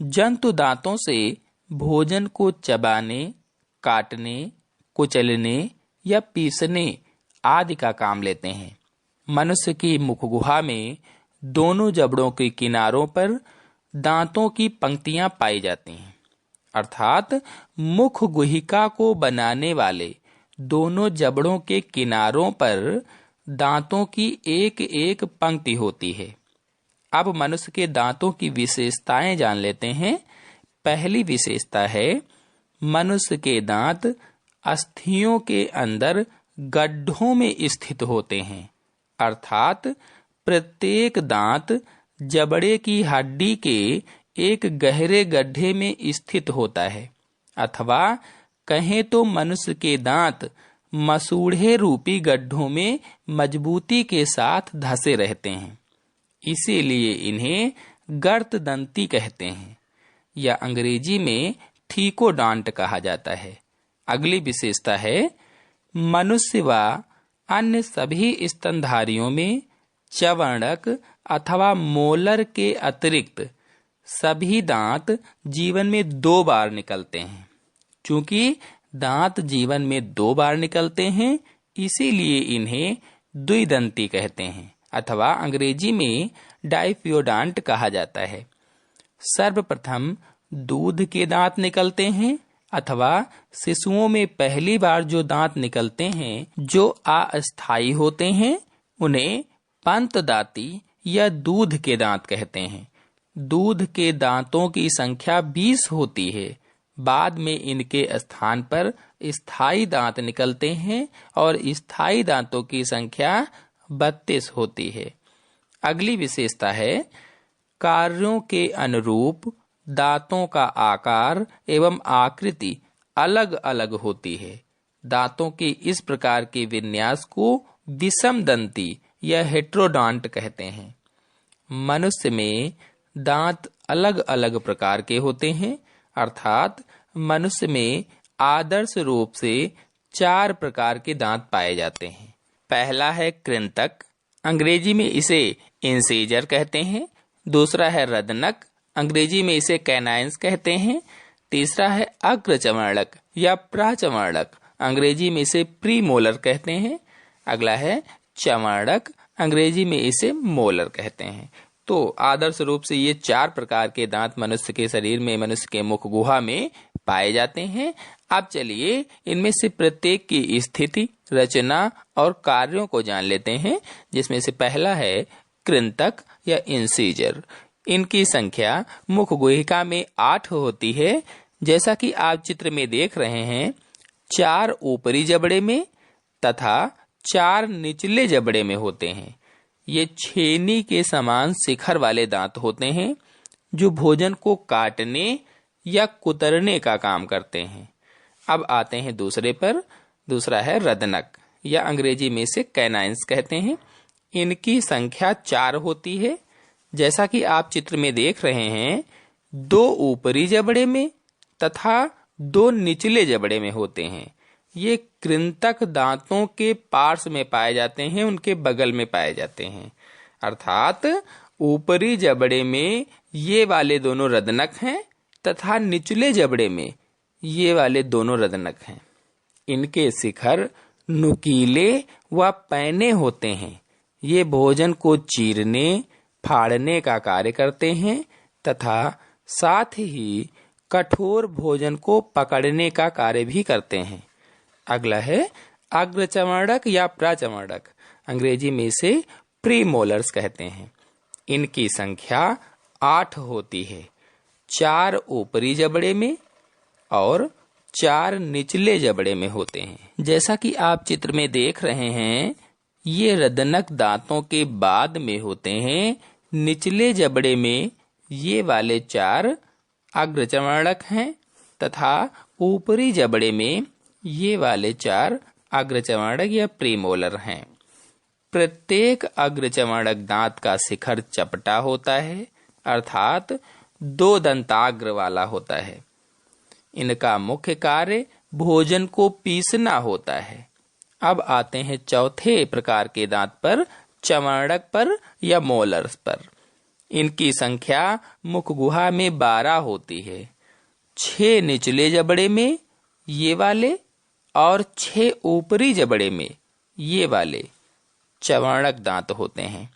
जंतु दांतों से भोजन को चबाने, काटने, कुचलने या पीसने आदि का काम लेते हैं। मनुष्य की मुख गुहा में दोनों जबड़ों के किनारों पर दांतों की पंक्तियां पाई जाती हैं, अर्थात मुख गुहिका को बनाने वाले दोनों जबड़ों के किनारों पर दांतों की एक एक पंक्ति होती है। अब मनुष्य के दांतों की विशेषताएं जान लेते हैं। पहली विशेषता है, मनुष्य के दांत अस्थियों के अंदर गड्ढों में स्थित होते हैं, अर्थात प्रत्येक दांत जबड़े की हड्डी के एक गहरे गड्ढे में स्थित होता है, अथवा कहें तो मनुष्य के दांत मसूड़े रूपी गड्ढों में मजबूती के साथ धसे रहते हैं। इसीलिए इन्हें गर्त दंती कहते हैं या अंग्रेजी में ठीकोडॉन्ट कहा जाता है। अगली विशेषता है, मनुष्य व अन्य सभी स्तनधारियों में चर्वणक अथवा मोलर के अतिरिक्त सभी दांत जीवन में 2 बार निकलते हैं। चूंकि दांत जीवन में 2 बार निकलते हैं, इसीलिए इन्हें द्विदंती कहते हैं अथवा अंग्रेजी में डाइफियोडॉन्ट कहा जाता है। सर्वप्रथम दूध के दांत निकलते हैं अथवा शिशुओं में पहली बार जो दांत निकलते हैं जो अस्थायी होते हैं, उन्हें पंतदाती या दूध के दांत कहते हैं। दूध के दांतों की संख्या 20 होती है। बाद में इनके स्थान पर स्थायी दांत निकलते हैं और स्थायी दांतों की संख्या 32 होती है। अगली विशेषता है, कार्यों के अनुरूप दांतों का आकार एवं आकृति अलग अलग होती है। दांतों के इस प्रकार के विन्यास को विषम दंती या हेट्रोडॉन्ट कहते हैं। मनुष्य में दांत अलग अलग प्रकार के होते हैं, अर्थात मनुष्य में आदर्श रूप से 4 प्रकार के दांत पाए जाते हैं। पहला है कृंतक, अंग्रेजी में इसे इंसीजर कहते हैं। दूसरा है रदनक, अंग्रेजी में इसे कैनाइन्स कहते हैं। तीसरा है अग्रचर्वणक या प्राचर्वणक, अंग्रेजी में इसे प्रीमोलर कहते हैं। अगला है चर्वणक, अंग्रेजी में इसे मोलर कहते हैं। तो आदर्श रूप से ये 4 प्रकार के दांत मनुष्य के शरीर में, मनुष्य के मुख गुहा में पाए जाते हैं। अब चलिए इनमें से प्रत्येक की स्थिति, रचना और कार्यों को जान लेते हैं, जिसमें से पहला है कृंतक या इंसीजर। इनकी संख्या मुख गुहिका में 8 होती है, जैसा कि आप चित्र में देख रहे हैं। 4 ऊपरी जबड़े में तथा 4 निचले जबड़े में होते हैं। ये छेनी के समान शिखर वाले दांत होते हैं, जो भोजन को काटने या कुतरने का काम करते हैं। अब आते हैं दूसरे पर। दूसरा है रदनक या अंग्रेजी में इसे कैनाइन्स कहते हैं। इनकी संख्या 4 होती है, जैसा कि आप चित्र में देख रहे हैं। 2 ऊपरी जबड़े में तथा 2 निचले जबड़े में होते हैं। ये कृंतक दांतों के पार्श्व में पाए जाते हैं, उनके बगल में पाए जाते हैं। अर्थात ऊपरी जबड़े में ये वाले दोनों रदनक हैं तथा निचले जबड़े में ये वाले दोनों रदनक हैं। इनके शिखर नुकीले व पैने होते हैं। ये भोजन को चीरने, फाड़ने का कार्य करते हैं तथा साथ ही कठोर भोजन को पकड़ने का कार्य भी करते हैं। अगला है अग्रचर्वणक या प्राचर्वणक, अंग्रेजी में इसे प्रीमोलर्स कहते हैं। इनकी संख्या 8 होती है। 4 ऊपरी जबड़े में और 4 निचले जबड़े में होते हैं। जैसा कि आप चित्र में देख रहे हैं, ये रदनक दांतों के बाद में होते हैं। निचले जबड़े में ये वाले 4 अग्रचर्वणक हैं तथा ऊपरी जबड़े में ये वाले 4 अग्रचर्वणक या प्रीमोलर हैं। प्रत्येक अग्रचर्वणक दांत का शिखर चपटा होता है, अर्थात 2 दंताग्र वाला होता है। इनका मुख्य कार्य भोजन को पीसना होता है। अब आते हैं चौथे प्रकार के दांत पर, चर्वणक पर या मोलर्स पर। इनकी संख्या मुख गुहा में 12 होती है। 6 निचले जबड़े में ये वाले और 6 ऊपरी जबड़े में ये वाले चवर्णक दांत होते हैं।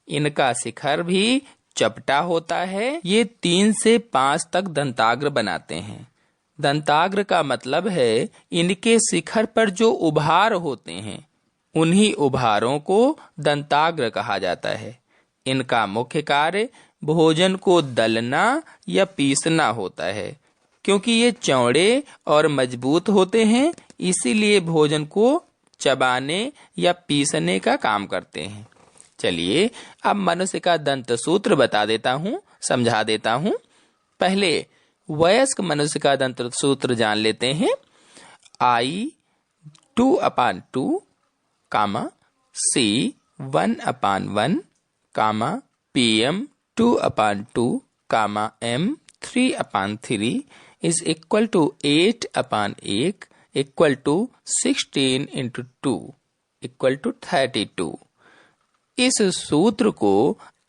इनका शिखर भी चपटा होता है। ये 3 से 5 तक दंताग्र बनाते हैं। दंताग्र का मतलब है इनके शिखर पर जो उभार होते हैं, उन्हीं उभारों को दंताग्र कहा जाता है। इनका मुख्य कार्य भोजन को दलना या पीसना होता है। क्योंकि ये चौड़े और मजबूत होते हैं, इसीलिए भोजन को चबाने या पीसने का काम करते हैं। चलिए अब मनुष्य का दंत सूत्र बता देता हूँ, समझा देता हूँ। पहले वयस्क मनुष्य का दंत सूत्र जान लेते हैं। I 2/2, C 1/1, PM 2/2, M 3/3 is equal to 8/8 equal to 16 into 2 equal to 32। इस सूत्र को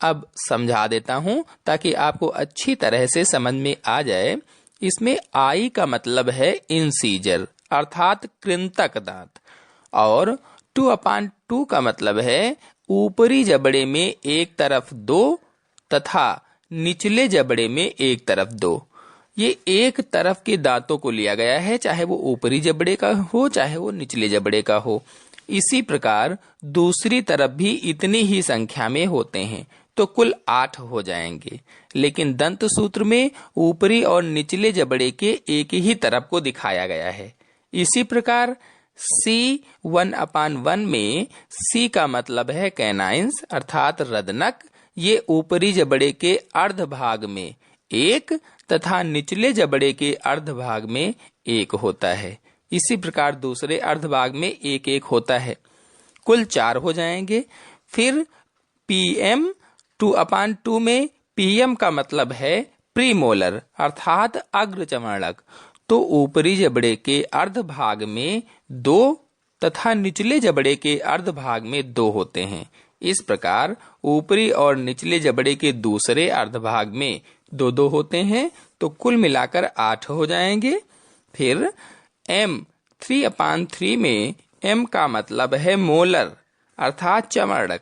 अब समझा देता हूं ताकि आपको अच्छी तरह से समझ में आ जाए। इसमें आई का मतलब है इंसीजर अर्थात कृंतक दांत और 2/2 का मतलब है ऊपरी जबड़े में एक तरफ 2 तथा निचले जबड़े में एक तरफ 2। ये एक तरफ के दांतों को लिया गया है, चाहे वो ऊपरी जबड़े का हो चाहे वो निचले जबड़े का हो। इसी प्रकार दूसरी तरफ भी इतनी ही संख्या में होते हैं, तो कुल 8 हो जाएंगे। लेकिन दंत सूत्र में ऊपरी और निचले जबड़े के एक ही तरफ को दिखाया गया है। इसी प्रकार C 1/1 में C का मतलब है कैनाइंस अर्थात रदनक। ये ऊपरी जबड़े के अर्ध भाग में 1 तथा निचले जबड़े के अर्ध भाग में 1 होता है। इसी प्रकार दूसरे अर्ध भाग में 1-1 होता है, कुल 4 हो जाएंगे। फिर PM 2/2 में PM का मतलब है प्रीमोलर अर्थात अग्र चवर्णक। तो ऊपरी जबड़े के अर्ध भाग में 2 तथा निचले जबड़े के अर्ध भाग में 2 होते हैं। इस प्रकार ऊपरी और निचले जबड़े के दूसरे अर्ध भाग में 2-2 होते हैं, तो कुल मिलाकर 8 हो जाएंगे। फिर M 3/3 में M का मतलब है मोलर अर्थात चवर्णक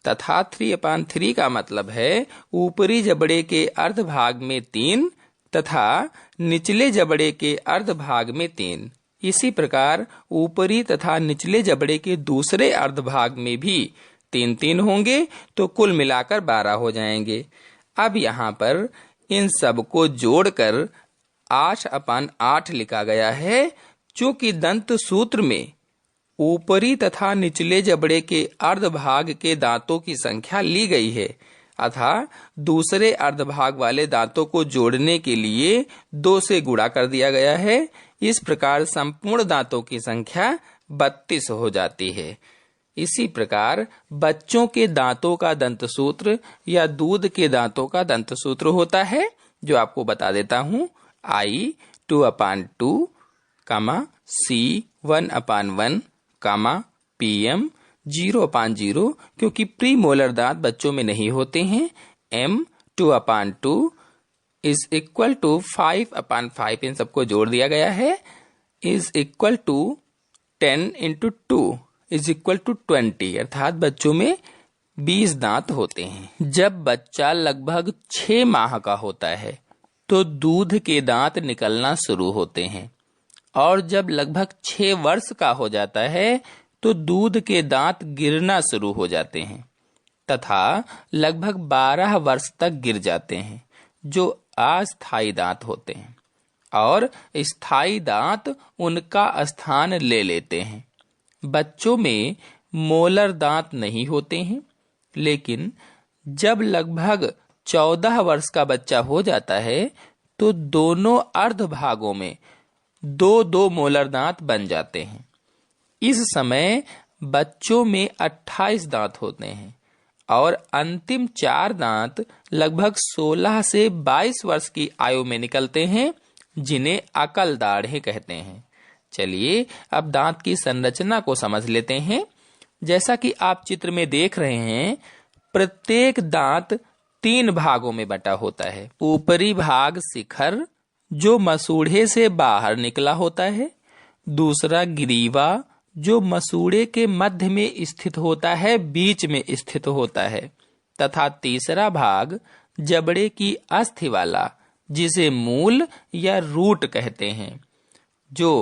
तथा 3/3 का मतलब है ऊपरी जबड़े के अर्ध भाग में 3 तथा निचले जबड़े के अर्ध भाग में 3। इसी प्रकार ऊपरी तथा निचले जबड़े के दूसरे अर्ध भाग में भी 3-3 होंगे, तो कुल मिलाकर 12 हो जाएंगे। अब यहाँ पर इन सब को जोड़कर 8/8 लिखा गया है, जो कि दंत सूत्र में ऊपरी तथा निचले जबड़े के अर्ध भाग के दांतों की संख्या ली गई है। अतः दूसरे अर्ध भाग वाले दांतों को जोड़ने के लिए 2 से गुणा कर दिया गया है। इस प्रकार संपूर्ण दांतों की संख्या 32 हो जाती है। इसी प्रकार बच्चों के दांतों का दंत सूत्र या दूध के दांतों का दंत सूत्र होता है, जो आपको बता देता हूँ। I 2/2, C 1/1, PM 0/0 क्योंकि प्रीमोलर दांत बच्चों में नहीं होते हैं। M 2/2 इज इक्वल टू 5/5, इन सबको जोड़ दिया गया है, is equal to 10 into 2 is equal to 20 अर्थात बच्चों में 20 दांत होते हैं। जब बच्चा लगभग 6 माह का होता है तो दूध के दांत निकलना शुरू होते हैं, और जब लगभग 6 वर्ष का हो जाता है तो दूध के दांत गिरना शुरू हो जाते हैं तथा लगभग 12 वर्ष तक गिर जाते हैं, जो अस्थायी दांत होते हैं, और स्थायी दांत उनका स्थान ले लेते हैं। बच्चों में मोलर दांत नहीं होते हैं, लेकिन जब लगभग 14 वर्ष का बच्चा हो जाता है तो दोनों अर्ध भागों में 2-2 मोलर दांत बन जाते हैं। इस समय बच्चों में 28 दांत होते हैं और अंतिम 4 दांत लगभग 16 से 22 वर्ष की आयु में निकलते हैं, जिन्हें अकल दाढ़ें कहते हैं। चलिए अब दांत की संरचना को समझ लेते हैं। जैसा कि आप चित्र में देख रहे हैं, प्रत्येक दांत 3 भागों में बटा होता है। ऊपरी भाग शिखर जो मसूड़े से बाहर निकला होता है, दूसरा ग्रीवा जो मसूड़े के मध्य में स्थित होता है, बीच में स्थित होता है, तथा तीसरा भाग जबड़े की अस्थि वाला जिसे मूल या रूट कहते हैं। जो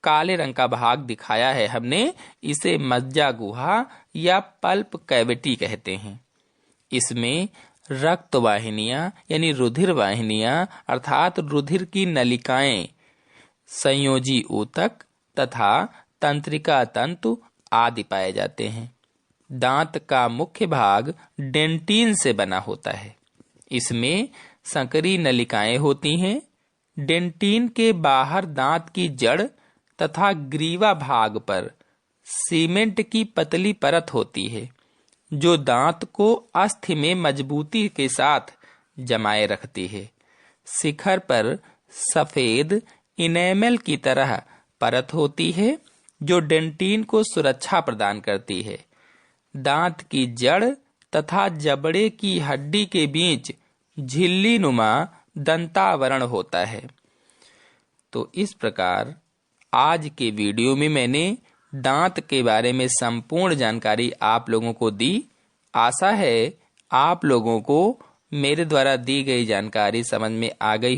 काले रंग का भाग दिखाया है हमने, इसे मज्जा गुहा या पल्प कैविटी कहते हैं। इसमें रक्त वाहिनियां यानी रुधिर वाहिनियां अर्थात रुधिर की नलिकाएं, संयोजी ऊतक तथा तंत्रिका तंतु आदि पाए जाते हैं। दांत का मुख्य भाग डेंटिन से बना होता है। इसमें संकरी नलिकाएं होती हैं। डेंटिन के बाहर दांत की जड़ तथा ग्रीवा भाग पर सीमेंट की पतली परत होती है, जो दांत को अस्थि में मजबूती के साथ जमाए रखती है। शिखर पर सफेद इनेमल की तरह परत होती है, जो डेंटिन को सुरक्षा प्रदान करती है। दांत की जड़ तथा जबड़े की हड्डी के बीच झिल्ली नुमा दंतावरण होता है। तो इस प्रकार आज के वीडियो में मैंने दांत के बारे में संपूर्ण जानकारी आप लोगों को दी। आशा है आप लोगों को मेरे द्वारा दी गई जानकारी समझ में आ गई